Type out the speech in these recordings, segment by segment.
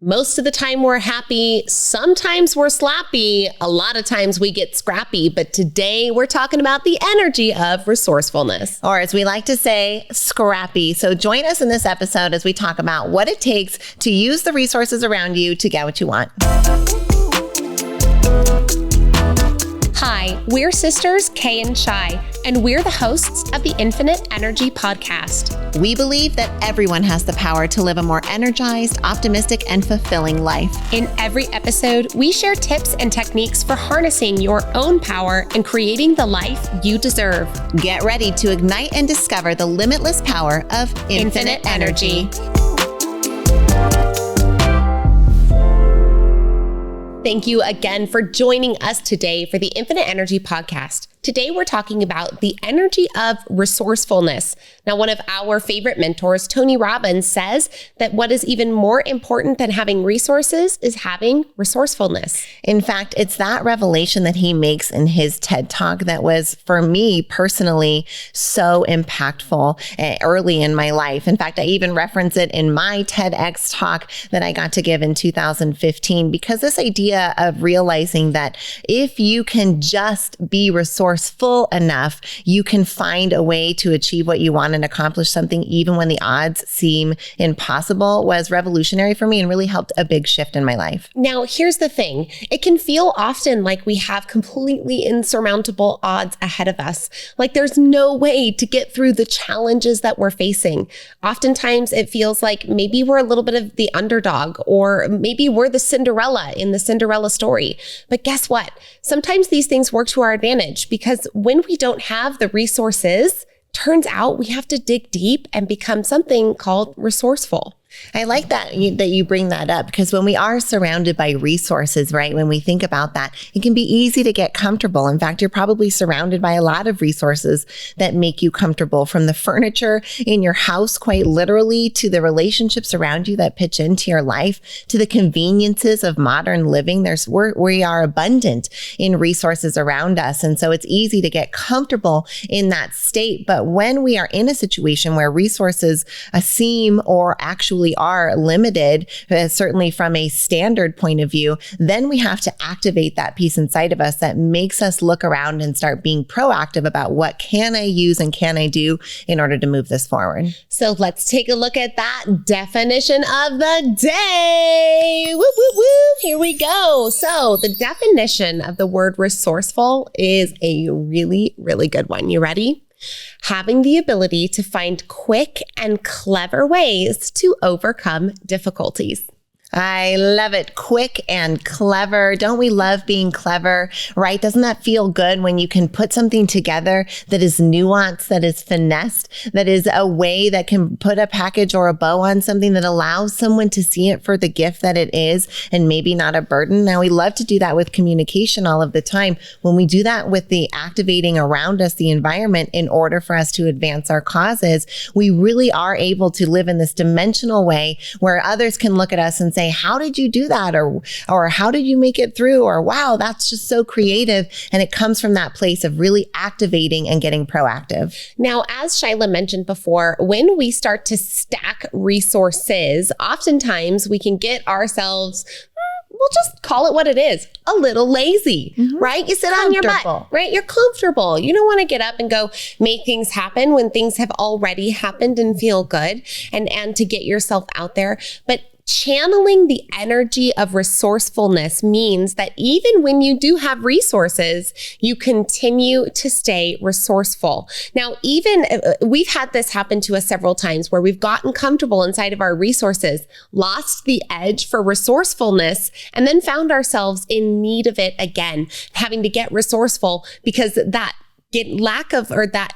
Most of the time we're happy, sometimes we're slappy, a lot of times we get scrappy, but today we're talking about the energy of resourcefulness. Or as we like to say, scrappy. So join us in this episode as we talk about what it takes to use the resources around you to get what you want. Hi, we're sisters Kay and Shai, and we're the hosts of the Infinite Energy Podcast. We believe that everyone has the power to live a more energized, optimistic, and fulfilling life. In every episode, we share tips and techniques for harnessing your own power and creating the life you deserve. Get ready to ignite and discover the limitless power of infinite energy. Thank you again for joining us today for the Infinite Energy Podcast. Today, we're talking about the energy of resourcefulness. Now, one of our favorite mentors, Tony Robbins, says that what is even more important than having resources is having resourcefulness. In fact, it's that revelation that he makes in his TED Talk that was, for me personally, so impactful early in my life. In fact, I even reference it in my TEDx talk that I got to give in 2015, because this idea of realizing that if you can just be resourceful enough, you can find a way to achieve what you want and accomplish something even when the odds seem impossible was revolutionary for me and really helped a big shift in my life. Now, here's the thing. It can feel often like we have completely insurmountable odds ahead of us, like there's no way to get through the challenges that we're facing. Oftentimes, it feels like maybe we're a little bit of the underdog, or maybe we're the Cinderella in the Cinderella story. But guess what? Sometimes these things work to our advantage, because when we don't have the resources, turns out we have to dig deep and become something called resourceful. I like that you bring that up, because when we are surrounded by resources, right, when we think about that, it can be easy to get comfortable. In fact, you're probably surrounded by a lot of resources that make you comfortable, from the furniture in your house, quite literally, to the relationships around you that pitch into your life, to the conveniences of modern living. We are abundant in resources around us. And so it's easy to get comfortable in that state. But when we are in a situation where resources seem or actually are limited, certainly from a standard point of view, then we have to activate that piece inside of us that makes us look around and start being proactive about what can I use and can I do in order to move this forward. So let's take a look at that definition of the day. Woo, woo, woo. Here we go. So the definition of the word resourceful is a really, really good one. You ready? Having the ability to find quick and clever ways to overcome difficulties. I love it. Quick and clever. Don't we love being clever, right? Doesn't that feel good when you can put something together that is nuanced, that is finessed, that is a way that can put a package or a bow on something that allows someone to see it for the gift that it is and maybe not a burden? Now, we love to do that with communication all of the time. When we do that with the activating around us, the environment, in order for us to advance our causes, we really are able to live in this dimensional way where others can look at us and say, how did you do that? Or how did you make it through? Or wow, that's just so creative. And it comes from that place of really activating and getting proactive. Now, as Shyla mentioned before, when we start to stack resources, oftentimes we can get ourselves, we'll just call it what it is, a little lazy, right? You sit on your butt, right? You're comfortable. You don't want to get up and go make things happen when things have already happened and feel good, and to get yourself out there. But channeling the energy of resourcefulness means that even when you do have resources, you continue to stay resourceful. Now, even we've had this happen to us several times where we've gotten comfortable inside of our resources, lost the edge for resourcefulness, and then found ourselves in need of it again, having to get resourceful because that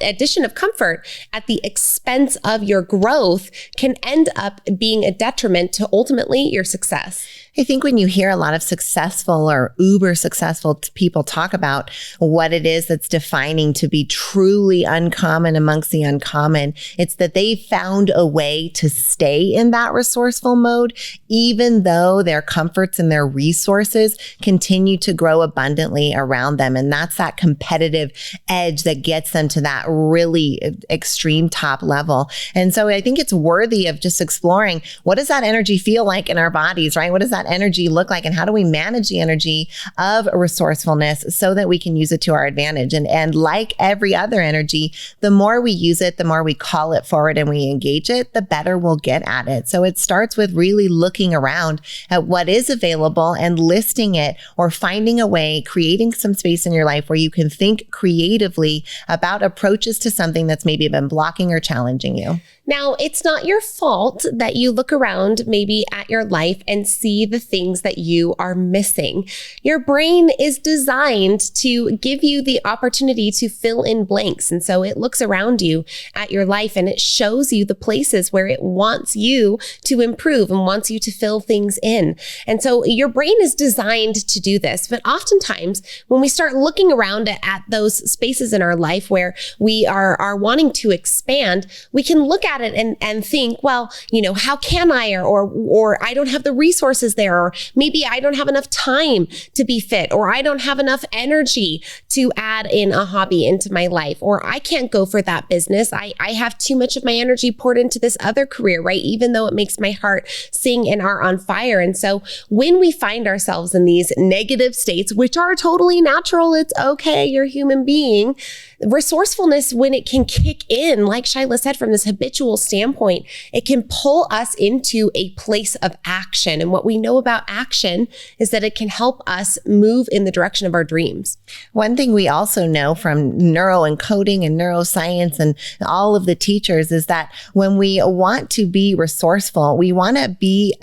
addition of comfort at the expense of your growth can end up being a detriment to ultimately your success. I think when you hear a lot of successful or uber successful people talk about what it is that's defining to be truly uncommon amongst the uncommon, it's that they found a way to stay in that resourceful mode, even though their comforts and their resources continue to grow abundantly around them. And that's that competitive edge edge that gets them to that really extreme top level. And so I think it's worthy of just exploring, what does that energy feel like in our bodies, right? What does that energy look like? And how do we manage the energy of resourcefulness so that we can use it to our advantage? And like every other energy, the more we use it, the more we call it forward and we engage it, the better we'll get at it. So it starts with really looking around at what is available and listing it, or finding a way, creating some space in your life where you can think creatively about approaches to something that's maybe been blocking or challenging you. Now, it's not your fault that you look around maybe at your life and see the things that you are missing. Your brain is designed to give you the opportunity to fill in blanks. And so it looks around you at your life and it shows you the places where it wants you to improve and wants you to fill things in. And so your brain is designed to do this. But oftentimes when we start looking around at those spaces in our life where we are wanting to expand, we can look at it and think, well, how can I, or I don't have the resources there, or maybe I don't have enough time to be fit, or I don't have enough energy to add in a hobby into my life, or I can't go for that business. I have too much of my energy poured into this other career, right? Even though it makes my heart sing and are on fire. And so when we find ourselves in these negative states, which are totally natural, it's okay, you're a human being, resourcefulness, when it can kick in, like Shyla said, from this habitual standpoint, it can pull us into a place of action. And what we know about action is that it can help us move in the direction of our dreams. One thing we also know from neuroencoding and neuroscience and all of the teachers is that when we want to be resourceful, we want to be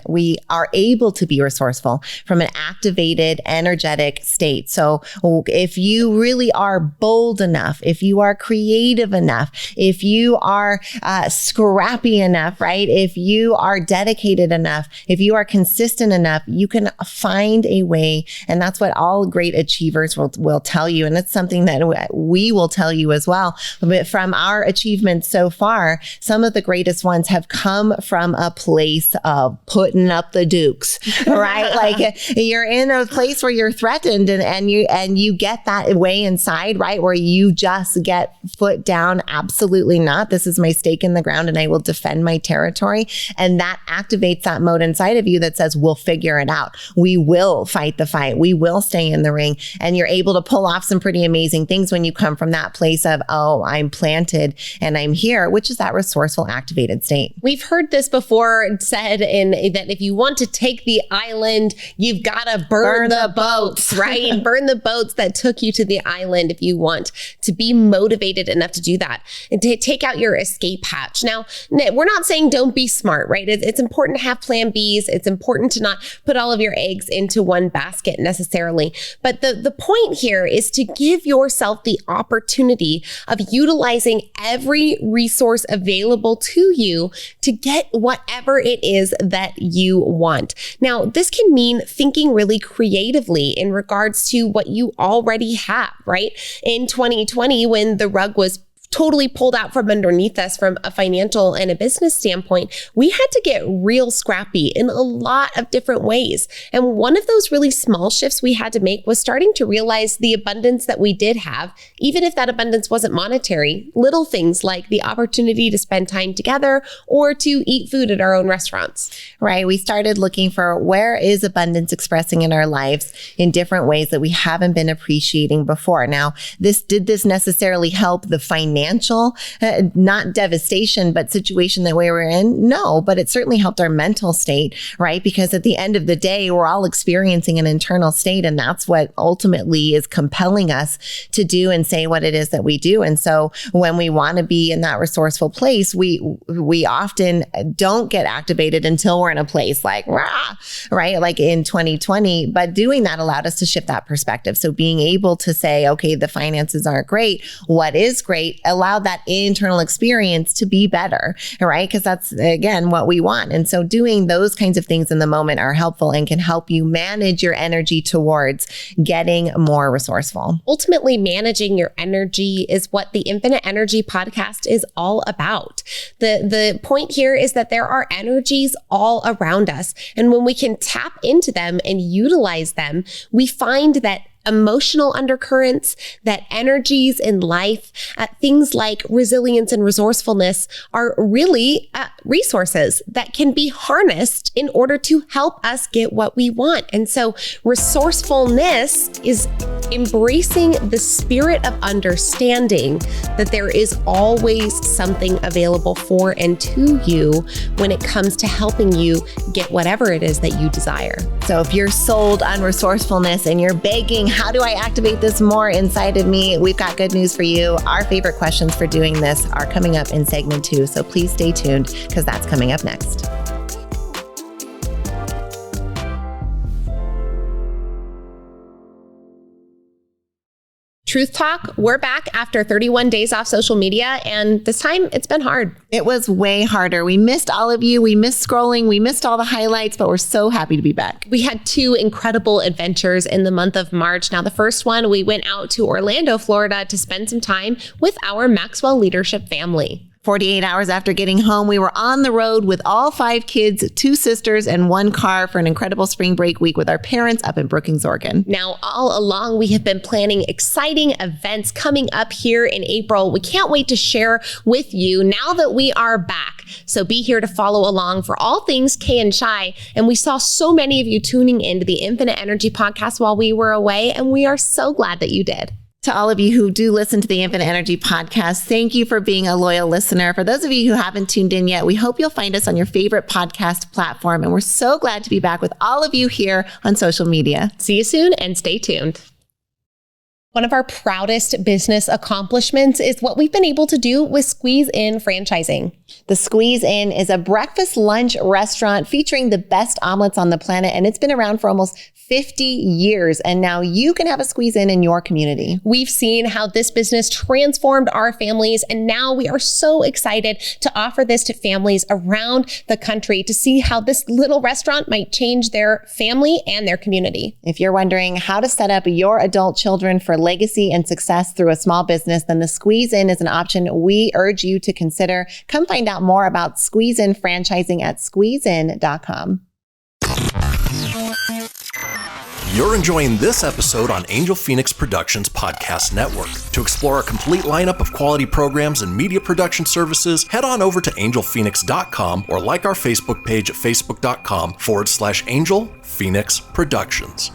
we are able to be resourceful from an activated, energetic state. So if you really are bold enough, if you are creative enough, if you are scrappy enough, right? If you are dedicated enough, if you are consistent enough, you can find a way. And that's what all great achievers will tell you. And it's something that we will tell you as well. But from our achievements so far, some of the greatest ones have come from a place of putting up the dukes, right? Like you're in a place where you're threatened and you get that way inside, right? Where you just get foot down. Absolutely not. This is my stake in the ground and I will defend my territory. And that activates that mode inside of you that says, we'll figure it out. We will fight the fight. We will stay in the ring. And you're able to pull off some pretty amazing things when you come from that place of, oh, I'm planted and I'm here, which is that resourceful activated state. We've heard this before said that if you want to take the island, you've got to burn the boats, right? Burn the boats that took you to the island if you want to be motivated enough to do that and to take out your escape hatch. Now, we're not saying don't be smart, right? It's important to have plan Bs. It's important to not put all of your eggs into one basket necessarily. But the point here is to give yourself the opportunity of utilizing every resource available to you to get whatever it is that you want. Now, this can mean thinking really creatively in regards to what you already have, right? In 2020, when the rug was totally pulled out from underneath us from a financial and a business standpoint, we had to get real scrappy in a lot of different ways. And one of those really small shifts we had to make was starting to realize the abundance that we did have, even if that abundance wasn't monetary, little things like the opportunity to spend time together or to eat food at our own restaurants. Right. We started looking for where is abundance expressing in our lives in different ways that we haven't been appreciating before. Now, did this necessarily help the financial, not devastation, but situation that we were in? No, but it certainly helped our mental state, right? Because at the end of the day, we're all experiencing an internal state, and that's what ultimately is compelling us to do and say what it is that we do. And so when we want to be in that resourceful place, we often don't get activated until we're in a place like, rah, right? Like in 2020, but doing that allowed us to shift that perspective. So being able to say, okay, the finances aren't great. What is great? Allow that internal experience to be better, right? Because that's, again, what we want. And so doing those kinds of things in the moment are helpful and can help you manage your energy towards getting more resourceful. Ultimately, managing your energy is what the Infinite Energy podcast is all about. The point here is that there are energies all around us. And when we can tap into them and utilize them, we find that emotional undercurrents, that energies in life, things like resilience and resourcefulness are really resources that can be harnessed in order to help us get what we want. And so resourcefulness is embracing the spirit of understanding that there is always something available for and to you when it comes to helping you get whatever it is that you desire. So if you're sold on resourcefulness and you're begging, how do I activate this more inside of me? We've got good news for you. Our favorite questions for doing this are coming up in segment 2. So please stay tuned because that's coming up next. Truth talk, we're back after 31 days off social media, and this time it's been hard. It was way harder. We missed all of you. We missed scrolling. We missed all the highlights, but we're so happy to be back. We had 2 incredible adventures in the month of March. Now, the first one, we went out to Orlando, Florida to spend some time with our Maxwell Leadership family. 48 hours after getting home, we were on the road with all 5 kids, 2 sisters, and 1 car for an incredible spring break week with our parents up in Brookings, Oregon. Now, all along, we have been planning exciting events coming up here in April. We can't wait to share with you now that we are back. So be here to follow along for all things Kay and Shy. And we saw so many of you tuning into the Infinite Energy podcast while we were away, and we are so glad that you did. To all of you who do listen to the Infinite Energy podcast, thank you for being a loyal listener. For those of you who haven't tuned in yet, we hope you'll find us on your favorite podcast platform. And we're so glad to be back with all of you here on social media. See you soon and stay tuned. One of our proudest business accomplishments is what we've been able to do with Squeeze In franchising. The Squeeze In is a breakfast lunch restaurant featuring the best omelets on the planet, and it's been around for almost 50 years. And now you can have a Squeeze in your community. We've seen how this business transformed our families, and now we are so excited to offer this to families around the country to see how this little restaurant might change their family and their community. If you're wondering how to set up your adult children for legacy and success through a small business, then the Squeeze In is an option we urge you to consider. Come find out more about Squeeze In franchising at squeezein.com. You're enjoying this episode on Angel Phoenix Productions Podcast Network. To explore a complete lineup of quality programs and media production services, head on over to angelphoenix.com or like our Facebook page at facebook.com/Angel Phoenix Productions.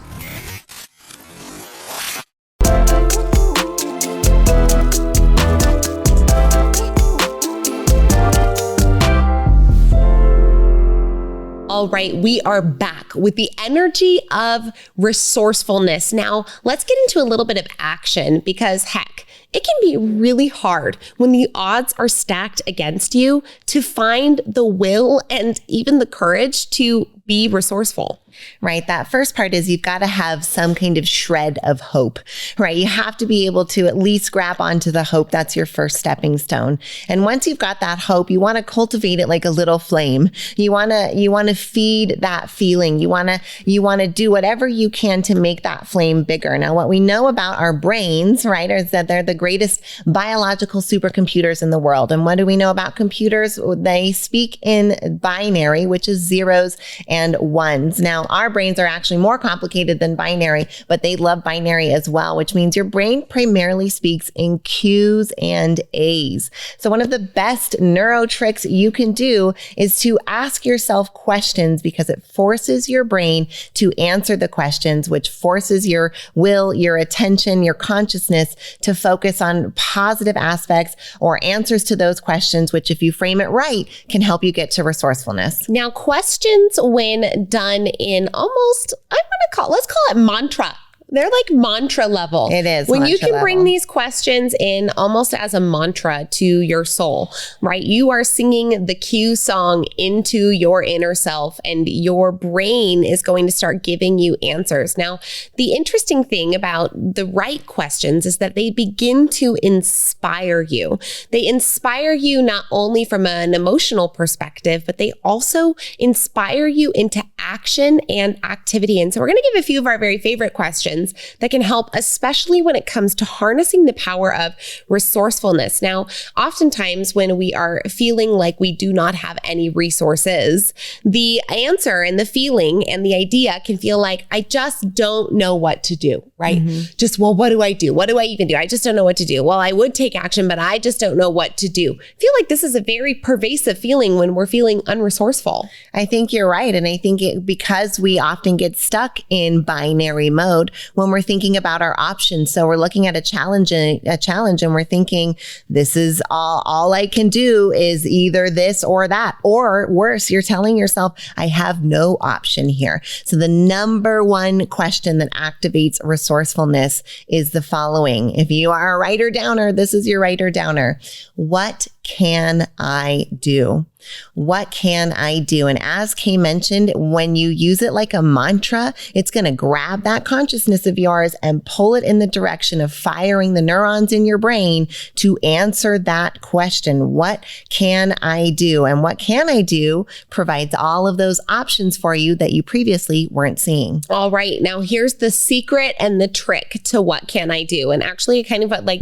All right, we are back with the energy of resourcefulness. Now, let's get into a little bit of action because heck, it can be really hard when the odds are stacked against you to find the will and even the courage to be resourceful. Right. That first part is you've got to have some kind of shred of hope, right? You have to be able to at least grab onto the hope. That's your first stepping stone. And once you've got that hope, you want to cultivate it like a little flame. You want to feed that feeling. You want to do whatever you can to make that flame bigger. Now, what we know about our brains, right, is that they're the greatest biological supercomputers in the world. And what do we know about computers? They speak in binary, which is zeros and ones. Now, our brains are actually more complicated than binary, but they love binary as well, which means your brain primarily speaks in Q's and A's. So one of the best neuro tricks you can do is to ask yourself questions because it forces your brain to answer the questions, which forces your will, your attention, your consciousness to focus on positive aspects or answers to those questions, which if you frame it right, can help you get to resourcefulness. Now, questions when done in almost, let's call it mantra. They're like mantra level. It is. When you can bring these questions in almost as a mantra to your soul, right? You are singing the Q song into your inner self and your brain is going to start giving you answers. Now, the interesting thing about the right questions is that they begin to inspire you. They inspire you not only from an emotional perspective, but they also inspire you into action and activity. And so we're going to give a few of our very favorite questions questions that can help, especially when it comes to harnessing the power of resourcefulness. Now, oftentimes when we are feeling like we do not have any resources, the answer and the feeling and the idea can feel like, I just don't know what to do, right? Just, well, what do I do? What do I even do? I just don't know what to do. Well, I would take action, but I just don't know what to do. I feel like this is a very pervasive feeling when we're feeling unresourceful. I think you're right. And I think because we often get stuck in binary mode when we're thinking about our options. So we're looking at a challenge and we're thinking, this is all I can do is either this or that. Or worse, you're telling yourself, I have no option here. So the number one question that activates resourcefulness is the following. If you are a writer-downer, this is your writer-downer. What can I do? What can I do? And as Kay mentioned, when you use it like a mantra, it's going to grab that consciousness of yours and pull it in the direction of firing the neurons in your brain to answer that question. What can I do? And what can I do provides all of those options for you that you previously weren't seeing. All right. Now here's the secret and the trick to what can I do? And actually kind of like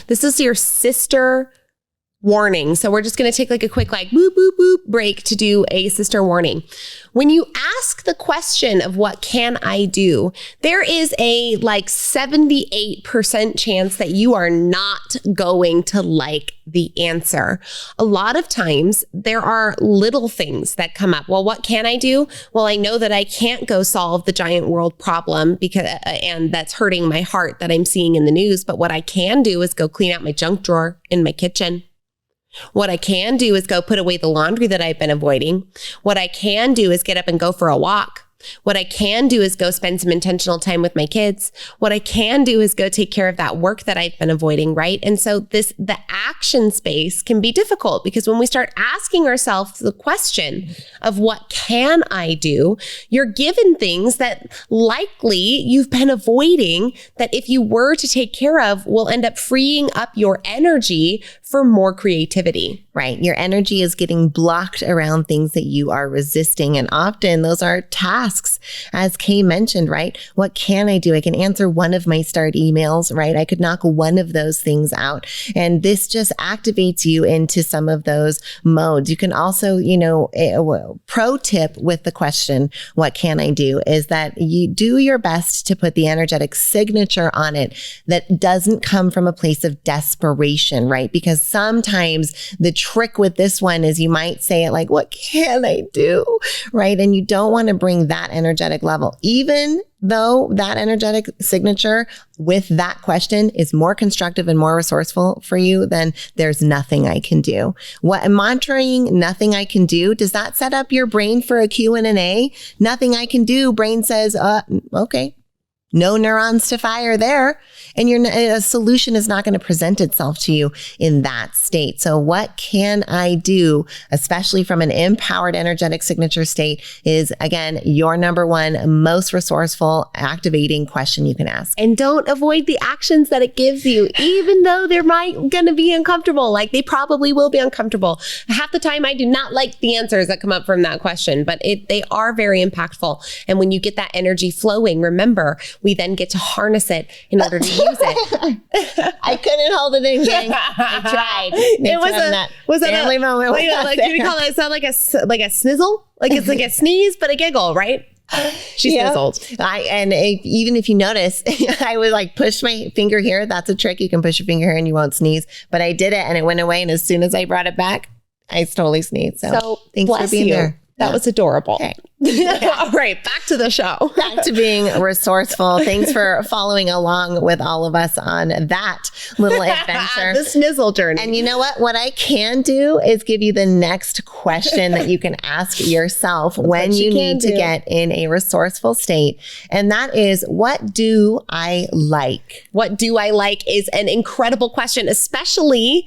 this is your sister warning. So we're just going to take like a quick boop, boop, boop break to do a sister warning. When you ask the question of what can I do, there is a 78% chance that you are not going to like the answer. A lot of times there are little things that come up. Well, what can I do? Well, I know that I can't go solve the giant world problem and that's hurting my heart that I'm seeing in the news. But what I can do is go clean out my junk drawer in my kitchen. What I can do is go put away the laundry that I've been avoiding. What I can do is get up and go for a walk. What I can do is go spend some intentional time with my kids. What I can do is go take care of that work that I've been avoiding, right? And so the action space can be difficult because when we start asking ourselves the question of what can I do, you're given things that likely you've been avoiding that if you were to take care of will end up freeing up your energy for more creativity. Right. Your energy is getting blocked around things that you are resisting. And often those are tasks, as Kay mentioned, right? What can I do? I can answer one of my start emails, right? I could knock one of those things out. And this just activates you into some of those modes. You can also, pro tip with the question, what can I do? Is that you do your best to put the energetic signature on it that doesn't come from a place of desperation, right? Because sometimes the trick with this one is you might say it like, what can I do? Right? And you don't want to bring that energetic level, even though that energetic signature with that question is more constructive and more resourceful for you than there's nothing I can do. What mantraing nothing I can do, does that set up your brain for a Q and an A? Nothing I can do. Brain says, okay. No neurons to fire there. And a solution is not going to present itself to you in that state. So what can I do, especially from an empowered energetic signature state, is, again, your number one most resourceful activating question you can ask. And don't avoid the actions that it gives you, even though they're going to be uncomfortable. Like they probably will be uncomfortable. Half the time I do not like the answers that come up from that question, but they are very impactful. And when you get that energy flowing, remember, we then get to harness it in order to use it. I couldn't hold it in, gang. I tried. It was a family moment. Do we call it? Sound like a snizzle? Like it's like a sneeze, but a giggle, right? She snizzled. Even if you notice, I would push my finger here. That's a trick. You can push your finger here and you won't sneeze. But I did it and it went away. And as soon as I brought it back, I totally sneezed. So thanks for being there. That was adorable. Okay. All right, back to the show. Back to being resourceful. Thanks for following along with all of us on that little adventure. The snizzle journey. And you know what? What I can do is give you the next question that you can ask yourself when you need to get in a resourceful state. And that is, what do I like? What do I like is an incredible question, especially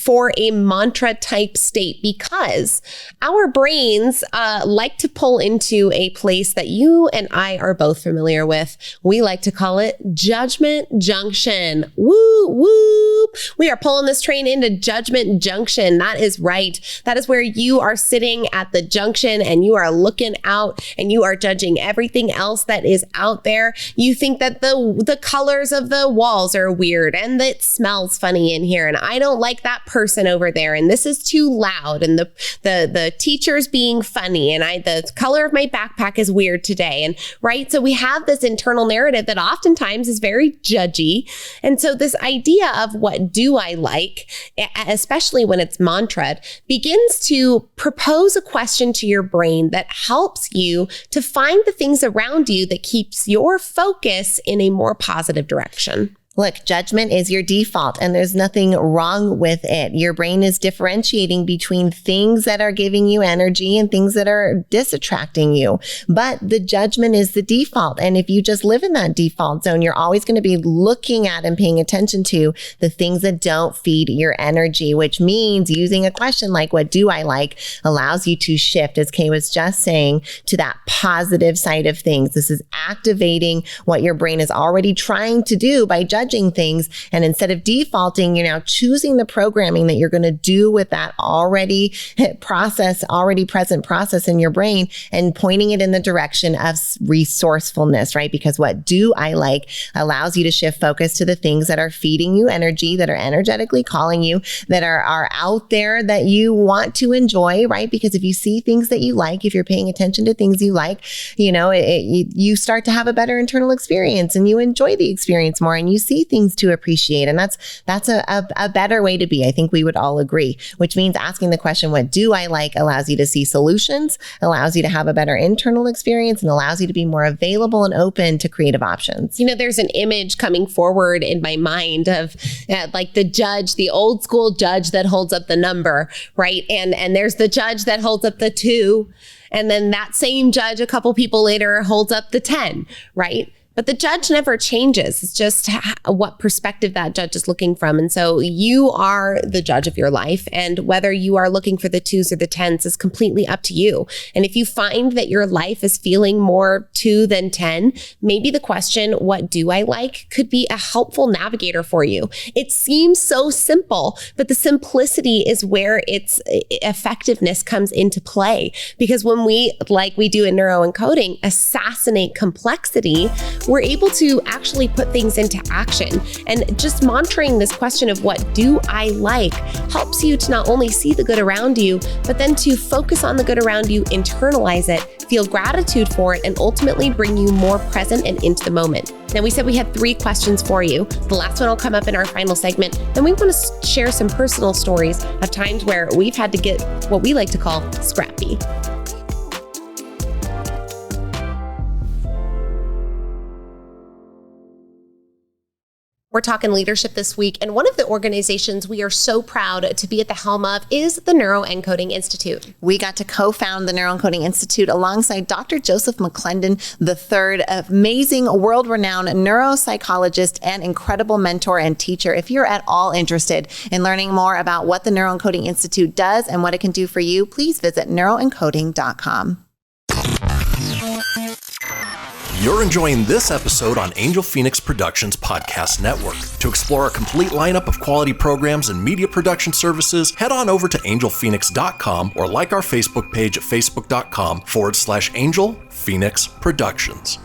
for a mantra type state, because our brains like to pull into a place that you and I are both familiar with. We like to call it judgment junction. Woo, woo. We are pulling this train into judgment junction. That is right. That is where you are sitting at the junction and you are looking out and you are judging everything else that is out there. You think that the colors of the walls are weird and that it smells funny in here, and I don't like that person over there, and this is too loud, and the teacher's being funny, and the color of my backpack is weird today, and right. So we have this internal narrative that oftentimes is very judgy, and so this idea of what do I like, especially when it's mantraed, begins to propose a question to your brain that helps you to find the things around you that keeps your focus in a more positive direction. Look, judgment is your default and there's nothing wrong with it. Your brain is differentiating between things that are giving you energy and things that are disattracting you. But the judgment is the default. And if you just live in that default zone, you're always going to be looking at and paying attention to the things that don't feed your energy, which means using a question like, what do I like, allows you to shift, as Kay was just saying, to that positive side of things. This is activating what your brain is already trying to do by judging things. And instead of defaulting, you're now choosing the programming that you're going to do with that already present process in your brain and pointing it in the direction of resourcefulness, right? Because what do I like allows you to shift focus to the things that are feeding you energy, that are energetically calling you, that are out there that you want to enjoy, right? Because if you see things that you like, if you're paying attention to things you like, you start to have a better internal experience and you enjoy the experience more and you see things to appreciate. And that's a better way to be. I think we would all agree, which means asking the question, what do I like, allows you to see solutions, allows you to have a better internal experience, and allows you to be more available and open to creative options. There's an image coming forward in my mind of like the judge, the old school judge that holds up the number, right? And there's the judge that holds up the 2. And then that same judge, a couple people later, holds up the 10, right? But the judge never changes. It's just what perspective that judge is looking from. And so you are the judge of your life. And whether you are looking for the 2s or the 10s is completely up to you. And if you find that your life is feeling more 2 than 10, maybe the question, what do I like, could be a helpful navigator for you. It seems so simple, but the simplicity is where its effectiveness comes into play. Because when we, like we do in neuroencoding, assassinate complexity, we're able to actually put things into action. And just mantraing this question of what do I like helps you to not only see the good around you, but then to focus on the good around you, internalize it, feel gratitude for it, and ultimately bring you more present and into the moment. Now, we said we had 3 questions for you. The last one will come up in our final segment. Then we want to share some personal stories of times where we've had to get what we like to call scrappy. We're talking leadership this week, and one of the organizations we are so proud to be at the helm of is the Neuroencoding Institute. We got to co-found the Neuroencoding Institute alongside Dr. Joseph McClendon III, amazing world-renowned neuropsychologist and incredible mentor and teacher. If you're at all interested in learning more about what the Neuroencoding Institute does and what it can do for you, please visit neuroencoding.com. You're enjoying this episode on Angel Phoenix Productions Podcast Network. To explore a complete lineup of quality programs and media production services, head on over to angelphoenix.com or like our Facebook page at facebook.com/Angel Phoenix Productions.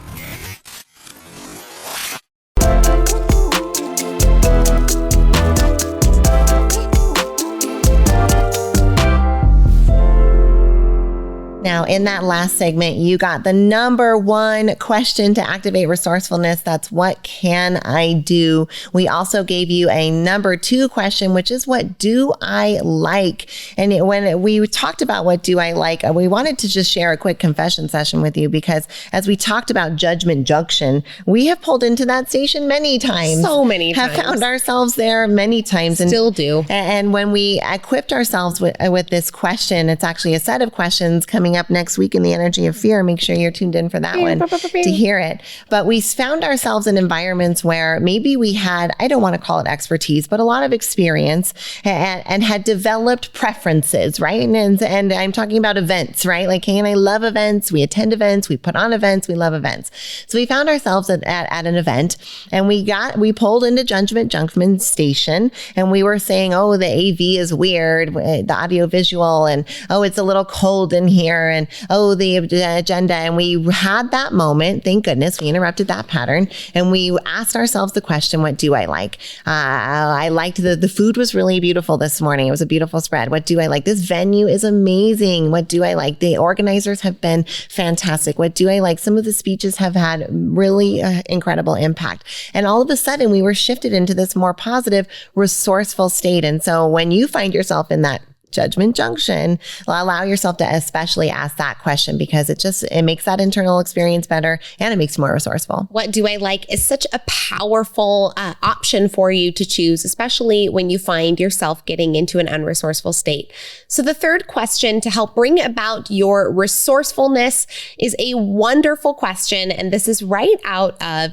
Now, in that last segment, you got the number 1 question to activate resourcefulness. That's what can I do? We also gave you a number 2 question, which is what do I like? And when we talked about what do I like, we wanted to just share a quick confession session with you because as we talked about judgment junction, we have pulled into that station many times. So many times. Have found ourselves there many times. Still do. And when we equipped ourselves with this question, it's actually a set of questions coming up up next week in the energy of fear. Make sure you're tuned in for that one to hear it. But we found ourselves in environments where maybe we had, I don't want to call it expertise, but a lot of experience and had developed preferences, right? And I'm talking about events, right? Like Kay and I love events. We attend events. We put on events. We love events. So we found ourselves at an event, and we pulled into Judgment Junction Station, and we were saying, oh, the AV is weird, the audio visual, and oh, it's a little cold in here, and oh, the agenda. And we had that moment. Thank goodness we interrupted that pattern, and we asked ourselves the question, what do I like? I liked the food was really beautiful this morning. It was a beautiful spread. What do I like? This venue is amazing. What do I like? The organizers have been fantastic. What do I like? Some of the speeches have had really incredible impact. And all of a sudden we were shifted into this more positive, resourceful state. And so when you find yourself in that Judgment Junction, allow yourself to especially ask that question, because it makes that internal experience better, and it makes you more resourceful. What do I like is such a powerful option for you to choose, especially when you find yourself getting into an unresourceful state. So the third question to help bring about your resourcefulness is a wonderful question. And this is right out of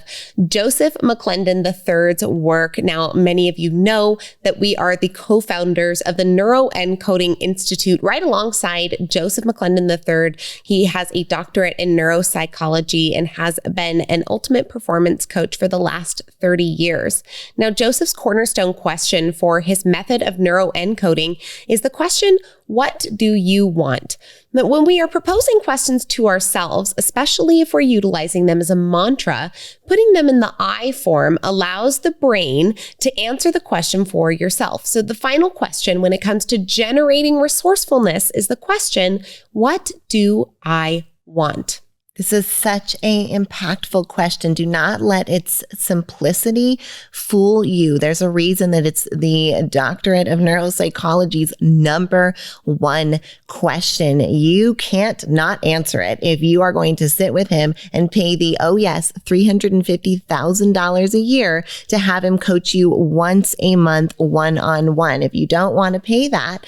Joseph McClendon III's work. Now, many of you know that we are the co-founders of the Neuroencoding Institute, right alongside Joseph McClendon III. He has a doctorate in neuropsychology and has been an ultimate performance coach for the last 30 years. Now, Joseph's cornerstone question for his method of neuroencoding is the question, what do you want? But when we are proposing questions to ourselves, especially if we're utilizing them as a mantra, putting them in the I form allows the brain to answer the question for yourself. So the final question when it comes to generating resourcefulness is the question, what do I want? This is such an impactful question. Do not let its simplicity fool you. There's a reason that it's the doctorate of neuropsychology's number one question. You can't not answer it if you are going to sit with him and pay the, oh yes, $350,000 a year to have him coach you once a month, one-on-one. If you don't want to pay that,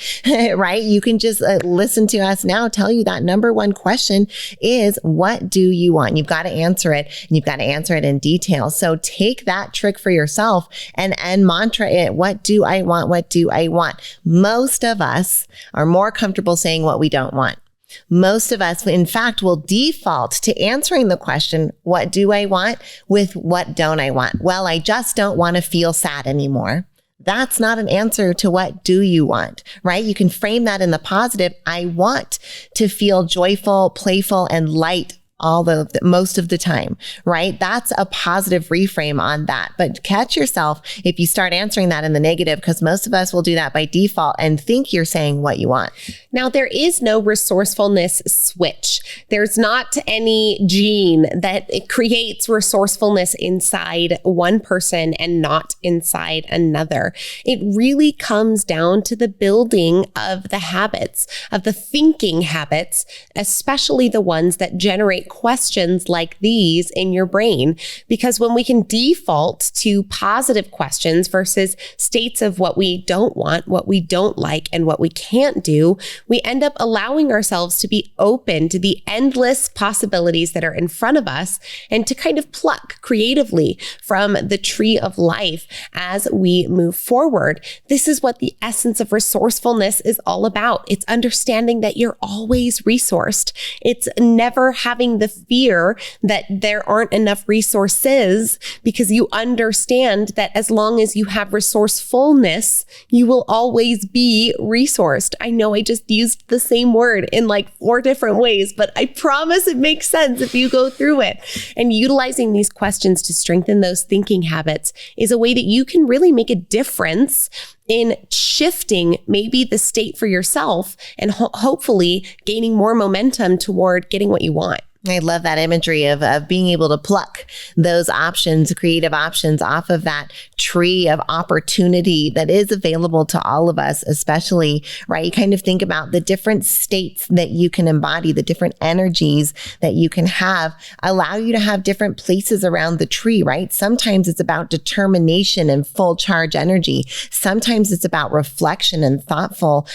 right, you can just listen to us now tell you that number one question is, what do you want? You've got to answer it, and you've got to answer it in detail. So take that trick for yourself and mantra it. What do I want? What do I want? Most of us are more comfortable saying what we don't want. Most of us, in fact, will default to answering the question, what do I want? With what don't I want? Well, I just don't want to feel sad anymore. That's not an answer to what do you want, right? You can frame that in the positive. I want to feel joyful, playful, and light most of the time, right? That's a positive reframe on that. But catch yourself if you start answering that in the negative, because most of us will do that by default and think you're saying what you want. Now, there is no resourcefulness switch. There's not any gene that creates resourcefulness inside one person and not inside another. It really comes down to the building of the habits, of the thinking habits, especially the ones that generate questions like these in your brain. Because when we can default to positive questions versus states of what we don't want, what we don't like, and what we can't do, we end up allowing ourselves to be open to the endless possibilities that are in front of us and to kind of pluck creatively from the tree of life as we move forward. This is what the essence of resourcefulness is all about. It's understanding that you're always resourced. It's never having the fear that there aren't enough resources, because you understand that as long as you have resourcefulness, you will always be resourced. I know I just used the same word in like 4 different ways, but I promise it makes sense if you go through it. And utilizing these questions to strengthen those thinking habits is a way that you can really make a difference in shifting maybe the state for yourself and hopefully gaining more momentum toward getting what you want. I love that imagery of being able to pluck those options, creative options off of that tree of opportunity that is available to all of us, especially, right? You kind of think about the different states that you can embody, the different energies that you can have, allow you to have different places around the tree, right? Sometimes it's about determination and full charge energy. Sometimes it's about reflection and thoughtful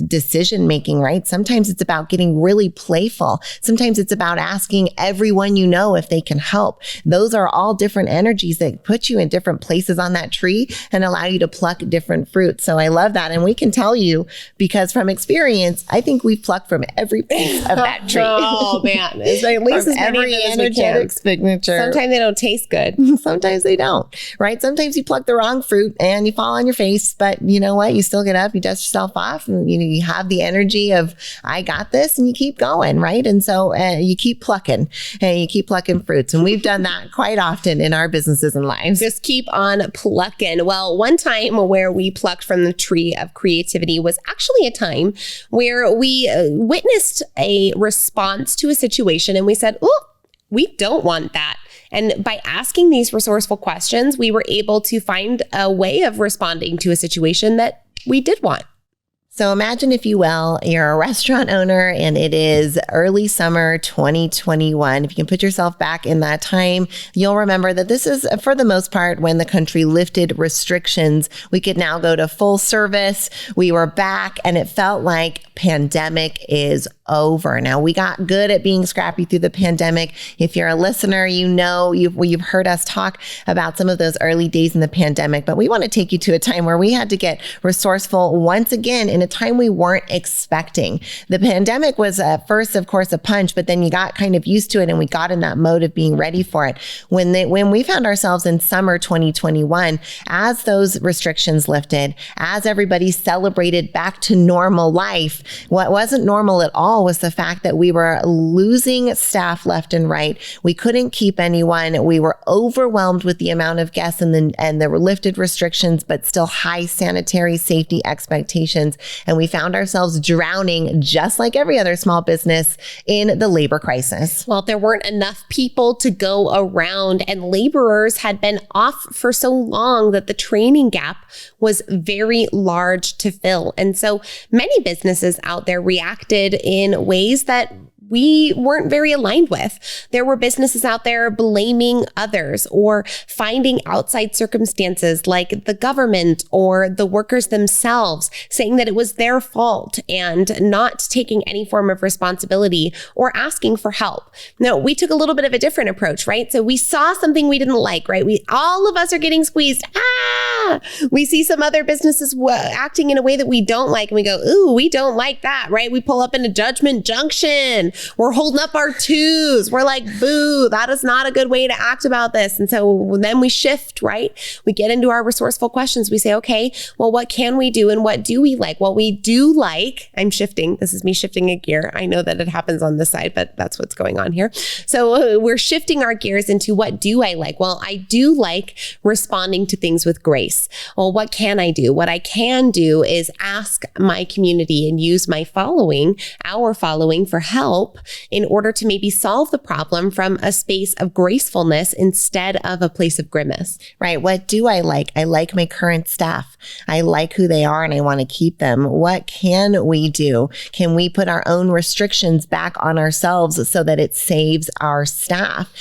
decision making, right? Sometimes it's about getting really playful. Sometimes it's about asking everyone you know if they can help. Those are all different energies that put you in different places on that tree and allow you to pluck different fruits. So I love that. And we can tell you, because from experience, I think we've plucked from every piece of that tree. Oh man, it's at least as many every as we energetic can. signature. Sometimes they don't taste good. Sometimes they don't, right? Sometimes you pluck the wrong fruit and you fall on your face, but you know what? You still get up, you dust yourself off, and you have the energy of, I got this, and you keep going, right? And so you keep plucking fruits. And we've done that quite often in our businesses and lives. Just keep on plucking. Well, one time where we plucked from the tree of creativity was actually a time where we witnessed a response to a situation and we said, oh, we don't want that. And by asking these resourceful questions, we were able to find a way of responding to a situation that we did want. So imagine, if you will, you're a restaurant owner and it is early summer 2021. If you can put yourself back in that time, you'll remember that this is, for the most part, when the country lifted restrictions. We could now go to full service. We were back and it felt like pandemic is over. Now, we got good at being scrappy through the pandemic. If you're a listener, you know, you've heard us talk about some of those early days in the pandemic, but we want to take you to a time where we had to get resourceful once again in a time we weren't expecting. The pandemic was at first, of course, a punch, but then you got kind of used to it and we got in that mode of being ready for it. When we found ourselves in summer 2021, as those restrictions lifted, as everybody celebrated back to normal life, what wasn't normal at all was the fact that we were losing staff left and right. We couldn't keep anyone. We were overwhelmed with the amount of guests and the lifted restrictions, but still high sanitary safety expectations. And we found ourselves drowning, just like every other small business, in the labor crisis. Well, there weren't enough people to go around, and laborers had been off for so long that the training gap was very large to fill. And so many businesses out there reacted in ways that we weren't very aligned with. There were businesses out there blaming others or finding outside circumstances like the government or the workers themselves, saying that it was their fault and not taking any form of responsibility or asking for help. No, we took a little bit of a different approach, right? So we saw something we didn't like, right? All of us are getting squeezed. We see some other businesses acting in a way that we don't like, and we go, ooh, we don't like that, right? We pull up into Judgment Junction. We're holding up our twos. We're like, boo, that is not a good way to act about this. And so then we shift, right? We get into our resourceful questions. We say, okay, well, what can we do and what do we like? Well, we do like, I'm shifting. This is me shifting a gear. I know that it happens on this side, but that's what's going on here. So we're shifting our gears into what do I like? Well, I do like responding to things with grace. Well, what can I do? What I can do is ask my community and use my following, our following, for help in order to maybe solve the problem from a space of gracefulness instead of a place of grimace. Right. What do I like? I like my current staff. I like who they are and I want to keep them. What can we do? Can we put our own restrictions back on ourselves so that it saves our staff?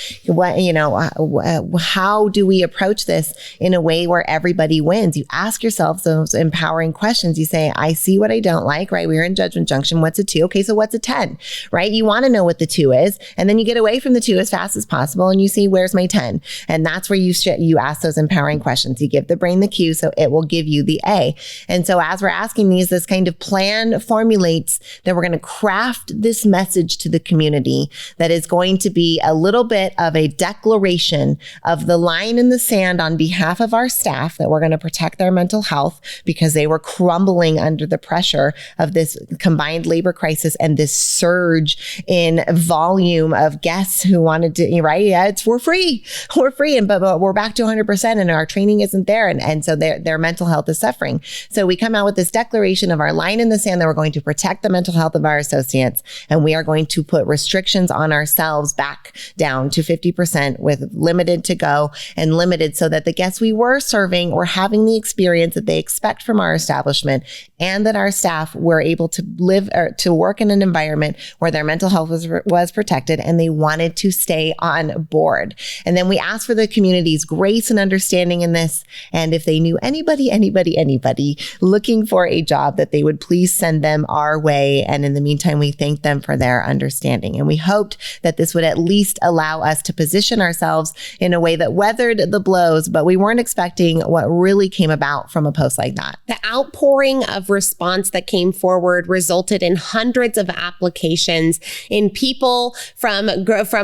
How do we approach this in a way where everybody wins? You ask yourself those empowering questions. You say, I see what I don't like, right? We're in Judgment Junction. What's a 2? Okay, so what's a 10, right? You want to know what the 2 is, and then you get away from the 2 as fast as possible and you see, where's my 10? And that's where you ask those empowering questions. You give the brain the cue so it will give you the A. And so as we're asking these, this kind of plan formulates that we're going to craft this message to the community that is going to be a little bit of a declaration of the line in the sand on behalf of our staff, that we're going to protect their mental health because they were crumbling under the pressure of this combined labor crisis and this surge in volume of guests who wanted to, right? Yeah, we're free. We're free. But we're back to 100% and our training isn't there. And so their mental health is suffering. So we come out with this declaration of our line in the sand that we're going to protect the mental health of our associates. And we are going to put restrictions on ourselves back down to 50% with limited to go and limited so that the guests we were serving were having the experience that they expect from our establishment and that our staff were able to live or to work in an environment where their mental health was protected and they wanted to stay on board. And then we asked for the community's grace and understanding in this. And if they knew anybody looking for a job, that they would please send them our way. And in the meantime, we thank them for their understanding. And we hoped that this would at least allow us to position ourselves in a way that weathered the blows, but we weren't expecting what really came about from a post like that. The outpouring of response that came forward resulted in hundreds of applications in people from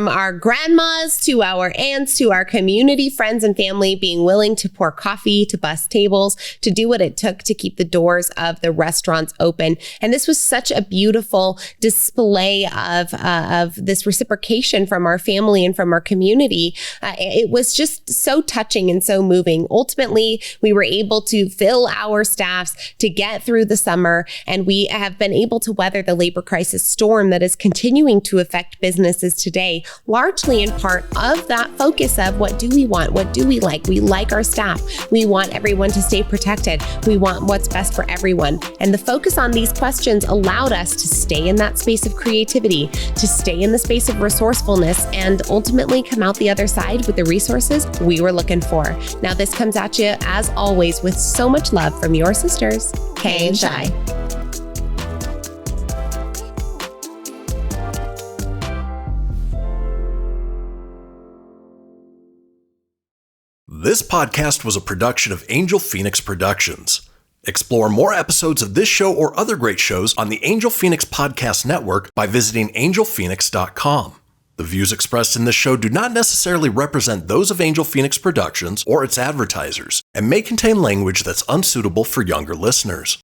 our grandmas to our aunts to our community friends and family being willing to pour coffee, to bus tables, to do what it took to keep the doors of the restaurants open. And this was such a beautiful display of this reciprocation from our family and from our community. It was just so touching and so moving. Ultimately, we were able to fill our staffs to get through the summer, and we have been able to weather the labor crisis storm that is continuing to affect businesses today, largely in part of that focus of what do we want? What do we like? We like our staff. We want everyone to stay protected. We want what's best for everyone. And the focus on these questions allowed us to stay in that space of creativity, to stay in the space of resourcefulness, and ultimately come out the other side with the resources we were looking for. Now, this comes at you, as always, with so much love from your sisters, Kay and Shai. This podcast was a production of Angel Phoenix Productions. Explore more episodes of this show or other great shows on the Angel Phoenix Podcast Network by visiting angelphoenix.com. The views expressed in this show do not necessarily represent those of Angel Phoenix Productions or its advertisers and may contain language that's unsuitable for younger listeners.